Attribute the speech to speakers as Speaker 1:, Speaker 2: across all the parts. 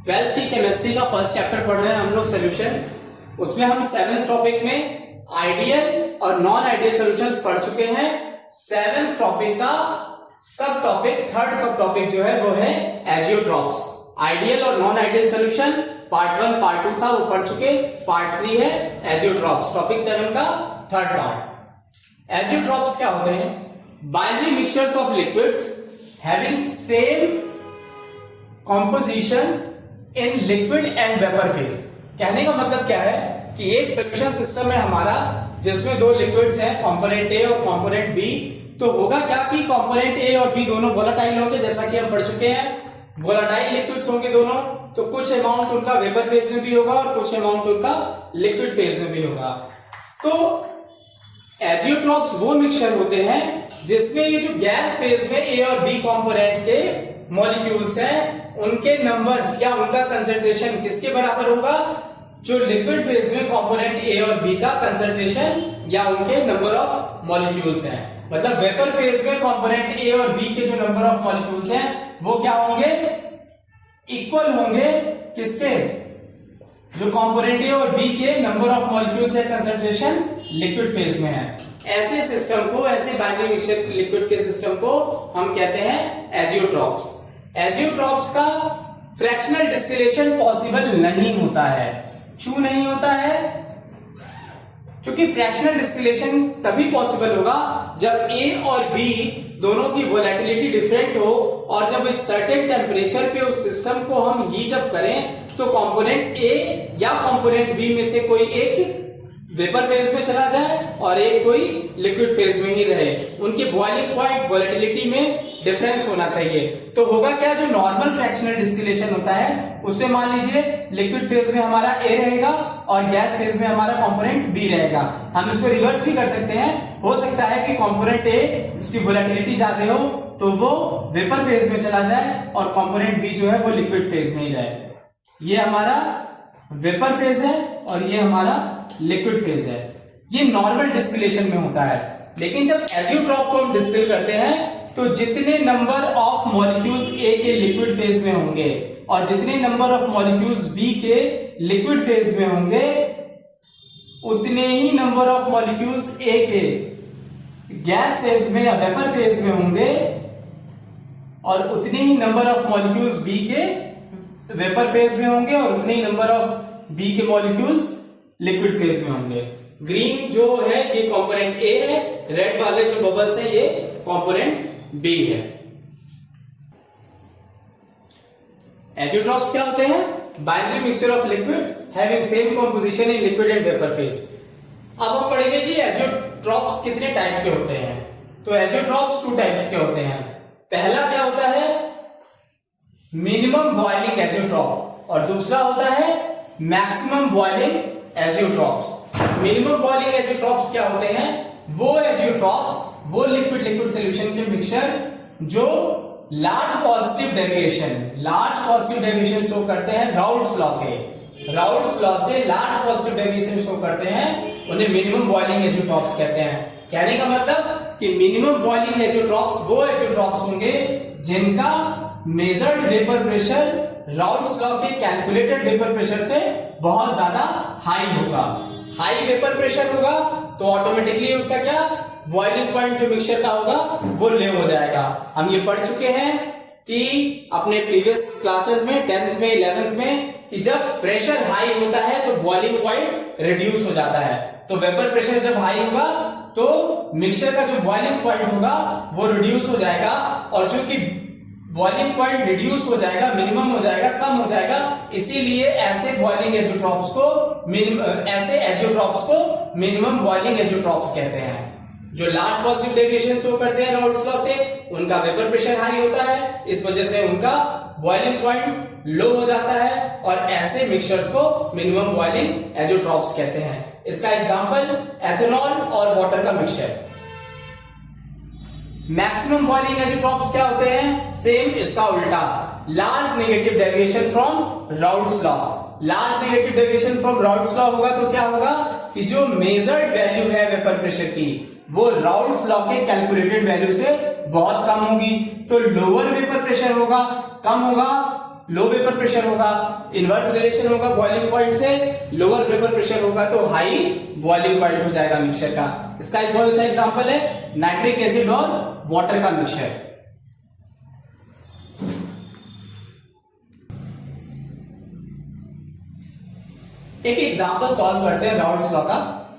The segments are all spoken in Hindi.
Speaker 1: ट्वेल्थ की केमिस्ट्री का फर्स्ट चैप्टर पढ़ रहे हैं हम लोग सॉल्यूशंस। उसमें हम 7th टॉपिक में आइडियल और नॉन आइडियल सॉल्यूशंस पढ़ चुके हैं। 7th टॉपिक का सब टॉपिक, थर्ड सब टॉपिक जो है वो है एजियोट्रॉप्स। आइडियल और non ideal solution part 1 part 2 था, वो पढ़ चुके। पार्ट 3 है एजियोट्रॉप्स, टॉपिक 7 का थर्ड पार्ट। एजियोट्रॉप्स क्या होते हैं? Binary mixtures of liquids having same compositions in liquid and vapour phase. कहने का मतलब क्या है कि एक सॉल्यूशन सिस्टम है हमारा जिसमें दो लिक्विड्स हैं, कंपोनेंट ए और कंपोनेंट बी। तो होगा क्या कि कंपोनेंट ए और बी दोनों वोलेटाइल होंगे, जैसा कि हम पढ़ चुके हैं। वोलेटाइल लिक्विड्स होंगे दोनों, तो कुछ अमाउंट उनका वेपर फेज में भी होगा और कुछ अमाउंट उनका लिक्विड फेज में भी होगा। तो एजियोट्रॉप्स वो मिक्सचर होते हैं जिसमें ये जो गैस फेज में ए और बी कंपोनेंट के मॉलिक्यूल्स हैं, उनके नंबर्स या उनका कंसंट्रेशन किसके बराबर होगा? जो लिक्विड फेज में कंपोनेंट ए और बी का कंसंट्रेशन या उनके नंबर ऑफ मॉलिक्यूल्स हैं। मतलब वेपर फेज में कंपोनेंट ए और बी के जो नंबर ऑफ मॉलिक्यूल्स हैं वो क्या होंगे? इक्वल होंगे किसके? जो कंपोनेंट ए और बी के नंबर ऑफ मॉलिक्यूल्स है कंसंट्रेशन लिक्विड फेज में है। ऐसे सिस्टम को, ऐसे बाइनरी मिक्सचर लिक्विड के सिस्टम को हम कहते हैं एजियोट्रॉप्स। एजियोट्रॉप्स का फ्रैक्शनल डिस्टिलेशन पॉसिबल नहीं होता है। क्यों नहीं होता है? क्योंकि फ्रैक्शनल डिस्टिलेशन तभी पॉसिबल होगा जब ए और बी दोनों की वोलेटिलिटी डिफरेंट हो, और जब एक सर्टेन टेम्परेचर पे उस सिस्टम को हम हीट अप करें तो कंपोनेंट ए या कंपोनेंट बी में से कोई एक वेपर फेज में चला जाए और एक कोई लिक्विड फेज में ही रहे। उनके बॉइलिंग पॉइंट वोलेटिलिटी में डिफरेंस होना चाहिए। तो होगा क्या, जो नॉर्मल फ्रैक्शनल डिस्टिलेशन होता है उसमें मान लीजिए लिक्विड फेज में हमारा ए रहेगा और गैस फेज में हमारा कंपोनेंट बी रहेगा। हम इसको रिवर्स भी कर सकते हैं। हो सकता है कि कंपोनेंट ए जिसकी वोलेटिलिटी ज्यादा हो तो वो वेपर फेज में चला जाए और कंपोनेंट बी जो है वो लिक्विड फेज में ही रहे। ये हमारा वेपर फेज है और ये हमारा लिक्विड फेज है। ये नॉर्मल डिस्टिलेशन में होता है। लेकिन जब एजियोट्रॉप को हम डिस्टिल करते हैं तो जितने नंबर ऑफ मॉलिक्यूल्स ए के लिक्विड फेज में होंगे और जितने नंबर ऑफ मॉलिक्यूल्स बी के लिक्विड फेज में होंगे, उतने ही नंबर ऑफ मॉलिक्यूल्स ए के गैस फेज में या वेपर फेज में होंगे और उतने ही नंबर ऑफ मॉलिक्यूल्स बी के वेपर फेज में होंगे और उतने ही नंबर ऑफ बी के मॉलिक्यूल्स लिक्विड फेज में होंगे। ग्रीन जो है ये कंपोनेंट ए है, रेड वाले जो बबल्स है ये कंपोनेंट बी है। एजियोट्रॉप्स क्या होते हैं? Binary mixture of liquids having same composition in liquid and vapour phase. अब हम पढ़ेंगे कि एजियोट्रॉप्स कितने टाइप के होते हैं। तो एजियोट्रॉप्स 2 टाइप्स के होते हैं। पहला क्या होता है? मिनिमम बॉइलिंग एजियोट्रॉप, और दूसरा होता है maximum boiling azeotropes. Minimum boiling azeotropes क्या होते हैं? वो एजियोट्रॉप्स, वो लिक्विड सॉल्यूशन के मिक्सचर जो लार्ज पॉजिटिव डेविएशन शो करते हैं राउल्ट्स लॉ के। राउल्ट्स लॉ से लार्ज पॉजिटिव डेविएशन शो करते हैं, उन्हें मिनिमम बॉइलिंग एजियोट्रॉप्स कहते हैं। कहने का मतलब कि मिनिमम बॉइलिंग एजियोट्रॉप्स वो एजियोट्रॉप्स होंगे जिनका measured vapour pressure Raoult's law के कैलकुलेटेड वेपर प्रेशर से बहुत ज्यादा हाई होगा। हाई वेपर प्रेशर होगा तो ऑटोमेटिकली उसका क्या, बॉइलिंग पॉइंट जो मिक्सचर का होगा वो लो हो जाएगा। हम ये पढ़ चुके हैं कि अपने प्रीवियस क्लासेस में 10th में 11th में कि जब प्रेशर हाई होता है तो बॉइलिंग पॉइंट रिड्यूस हो जाता है। तो वेपर प्रेशर जब हाई होगा तो मिक्सचर का जो बॉइलिंग पॉइंट होगा वो रिड्यूस हो जाएगा, और चूंकि बॉइलिंग पॉइंट रिड्यूस हो जाएगा, मिनिमम हो जाएगा, कम हो जाएगा, इसीलिए ऐसे बॉइलिंग एजियोट्रॉप्स को मिनिमम बॉइलिंग एजियोट्रॉप्स कहते हैं। जो लार्ज पॉजिटिव डेविएशन शो करते हैं राउल्ट्स लॉ से, उनका वेपर प्रेशर हाई होता है, इस वजह से उनका बॉइलिंग पॉइंट लो हो जाता है, और ऐसे मिक्सचर्स को मिनिमम बॉइलिंग एजियोट्रॉप्स कहते हैं। इसका एग्जांपल एथेनॉल और वाटर का मिक्सचर। मैक्सिमम बॉइलिंग एजियोट्रॉप्स क्या होते हैं? सेम इसका उल्टा, large negative deviation from Raoult's law. Large negative deviation from Raoult's law होगा तो क्या होगा कि जो मेजर्ड वैल्यू है वेपर प्रेशर की वो राउल्ट्स लॉ के कैलकुलेटेड वैल्यू से बहुत कम होगी, तो लोअर वेपर प्रेशर होगा, कम होगा, लो वेपर प्रेशर होगा, इनवर्स रिलेशन होगा बॉइलिंग पॉइंट से, लोअर वेपर प्रेशर होगा तो हाई बॉइलिंग पॉइंट हो जाएगा मिक्सचर का। इसका एक बहुत अच्छा एग्जांपल है नाइट्रिक एसिड और वाटर का मिक्सचर। एक एग्जांपल सॉल्व करते हैं राउल्ट्स लॉ का।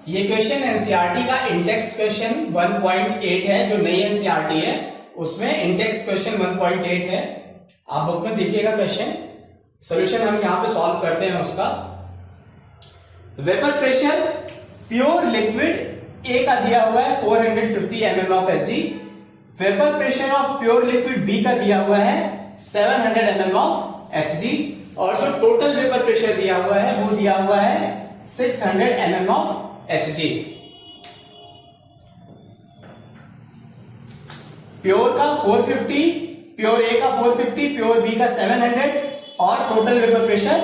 Speaker 1: ये क्वेश्चन एनसीईआरटी का इंडेक्स क्वेश्चन 1.8 है, जो नई एनसीईआरटी है उसमें इंडेक्स क्वेश्चन 1.8 है। आप बुक में देखिएगा क्वेश्चन, सॉल्यूशन हम यहां पे सॉल्व करते हैं उसका। Vapour pressure pure liquid A का दिया हुआ है 450 mm of Hg। Vapour pressure of pure liquid B का दिया हुआ है 700 mm ऑफ Hg, और जो टोटल वेपर प्रेशर दिया हुआ है वो दिया हुआ है 600 mm ऑफ Hg। प्योर का 450, प्योर ए का 450, प्योर बी का 700 और total vapour pressure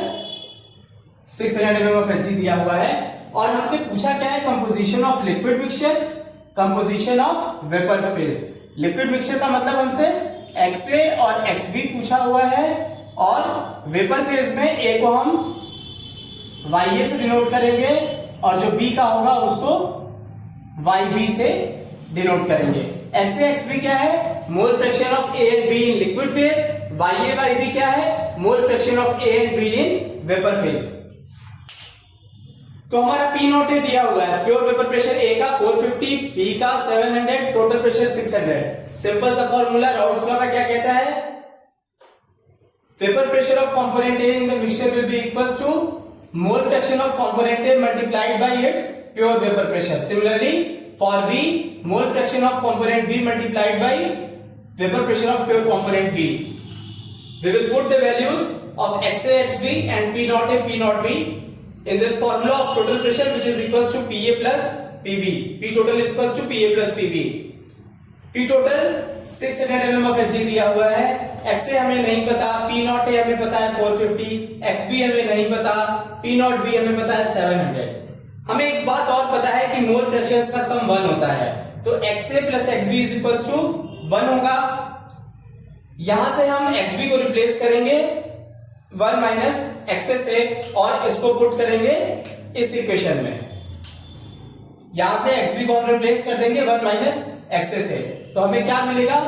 Speaker 1: 600 mm of Hg दिया हुआ है। और हमसे पूछा क्या है, composition of liquid mixture, composition of vapour phase. Liquid mixture का मतलब हमसे XA और XB पूछा हुआ है, और वेपर फेज में A को हम YA से डिनोट करेंगे और जो B का होगा उसको YB से डिनोट करेंगे। XA XB क्या है, mole fraction of A and B in liquid phase. YA YB क्या है, mole fraction of A and B in vapour phase. तो हमारा P नॉट ए दिया हुआ है, प्योर वेपर प्रेशर A का 450, B का 700, टोटल प्रेशर 600। सिंपल सा फॉर्मूला राउल्ट्स लॉ का क्या कहता है, vapour pressure of component A in the mixture will be equals to mole fraction of component A multiplied by its pure vapor pressure. Similarly, for B, mole fraction of component B multiplied by vapor pressure of pure component B. We will put the values of XA, XB and P naught A, P naught B in this formula of total pressure, which is equals to PA plus PB. P total is equals to PA plus PB. P total 600 mm of Hg दिया हुआ है, XA हमें नहीं पता, P naught A हमें पता है 450, XB हमें नहीं पता, P naught B हमें पता है 700। हमें एक बात और पता है कि मोल फ्रैक्शंस का सम 1 होता है, तो XA plus XB is equals to 1 होगा। यहां से हम XB को रिप्लेस करेंगे 1 माइनस XA से और इसको पुट करेंगे इस इक्वेशन में। यहां से XB को हम रिप्लेस कर देंगे 1 माइनस XA से, तो हमें क्या मिलेगा,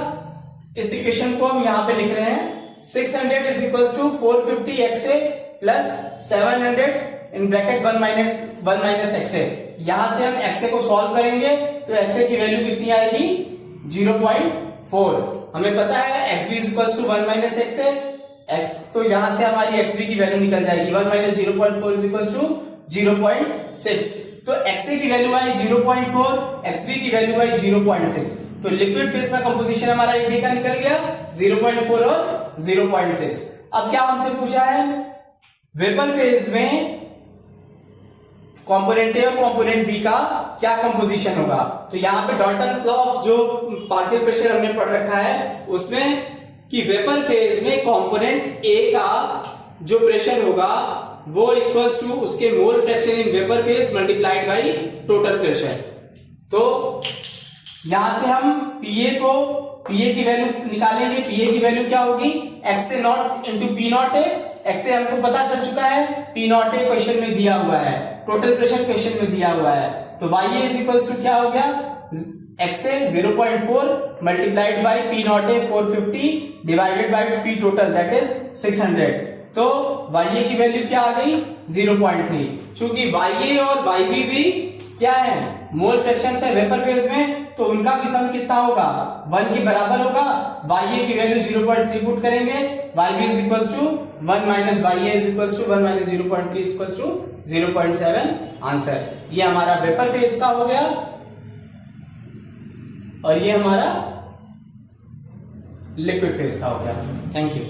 Speaker 1: इस इक्वेशन को हम यहां पे लिख रहे हैं 600 is equals to 450 XA plus 700 in bracket 1 minus XA। यहां से हम XA को सॉल्व करेंगे तो XA की वैल्यू कितनी आएगी, 0.4। हमें पता है XB is equals to 1 minus XA, तो यहां से हमारी XB की वैल्यू निकल जाएगी 1 minus 0.4 is equals to 0.6। तो XA की वैल्यू आई 0.4, XB की वैल्यू आई 0.6। तो लिक्विड फेज का कंपोजिशन हमारा एक B का निकल गया 0.4 और 0.6। अब क्या हमसे पूछा है, वेपर फेज में कंपोनेंट A और कंपोनेंट B का क्या कंपोजिशन होगा। तो यहां पे डाल्टन्स लॉ ऑफ जो पार्शियल प्रेशर हमने पढ़ रखा है उसमें कि वेपर फेज में कंपोनेंट A का जो प्रेशर होगा वो इक्वल्स टू उसके mole fraction in vapour phase multiplied by total pressure. तो यहां से हम PA की वैल्यू निकालेंगे। PA की वैल्यू क्या होगी, XA not into P not A। XA हमको पता चल चुका है, P नॉट A क्वेश्चन में दिया हुआ है, टोटल प्रेशर क्वेश्चन में दिया हुआ है। तो YA इज इक्वल्स टू क्या हो गया, XA 0.4 multiplied by P not A 450 divided by P total that is 600। तो YA की वैल्यू क्या आ गई 0.3। चूंकि YA और YB भी क्या है, मोल फ्रैक्शन है वेपर फेज में, तो उनका भी सम कितना होगा 1 के बराबर होगा। YA की वैल्यू 0.3 पुट करेंगे, YB is equals to 1 minus YA is equals to 1 minus 0.3 is equals to 0.7 answer. ये हमारा वेपर फेज का हो गया और ये हमारा लिक्विड फेज का हो गया। Thank you.